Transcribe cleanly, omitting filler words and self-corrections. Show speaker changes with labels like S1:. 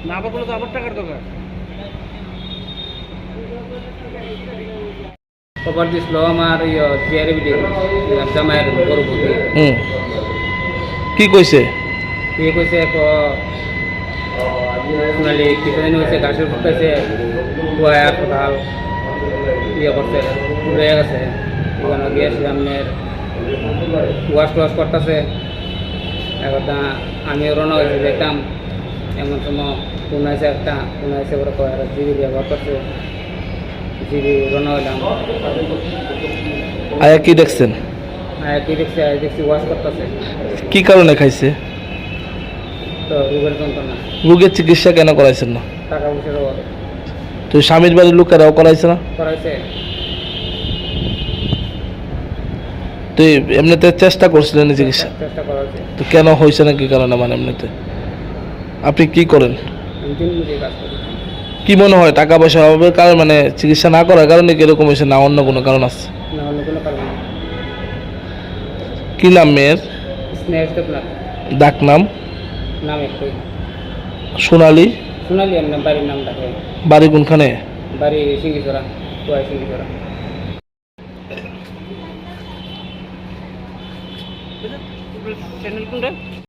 S1: না আবার বলে তো আবার টাকার দরকার।
S2: খবর দিছিল আমার চেয়ারে ভিডিও জামাইয়ের বড় বৌদি
S3: কি কইছে?
S2: ইয়ে কইছে সোনালি কিনে হয়েছে গাছের ফুটাইছে কুয়া কোথাও ইয়ে করছে রয়ে গেছে ওখানে গিয়েছে আপনার ওয়াশ টোয়াশ করতেছে এখন আমিও রওনা হয়েছে দেখতাম এমন সময় ফোন আছে একটা ফোন আছে ওরা কয়েক জিবি ব্যবহার করছে জিবি রওনা হইলাম।
S3: আয়া কি দেখছেন?
S2: কি দেখছি ওয়াশ করতেছে।
S3: কি কারণে খাইছে?
S2: তো রোগের যন্ত্রণা।
S3: রোগের চিকিৎসা কেন করাইছেন না?
S2: টাকা পয়সার অভাবে।
S3: তো স্বামীর বাড়ির লোকেরাও করাইছে না?
S2: করাইছে।
S3: তো এমনিতে চেষ্টা করছিলেন চিকিৎসা?
S2: চেষ্টা করা হয়েছে।
S3: তো কেন হয়েছে না কি কারণে মানে এমনিতে? আপনি কি করেন?
S2: আমি দিন মজুরি কাজ করি।
S3: কি মনে হয় টাকা পয়সার অভাবের কারণে মানে চিকিৎসা না করার কারণে কি এরকম হয়েছে না অন্য কোনো কারণ আছে?
S2: না অন্য কোনো কারণ নেই।
S3: কি নাম মেয়ের?
S2: স্নেহ দেবনাথ।
S3: ডাক নাম?
S2: নাম একটাই
S3: সোনালি।
S2: সোনালি আমার বাড়ির নাম ডাকে।
S3: বাড়ি কোনখানে?
S2: বাড়ি সিঙ্গিছড়া, কুয়াই সিঙ্গিছড়া। চ্যানেল কোনটা?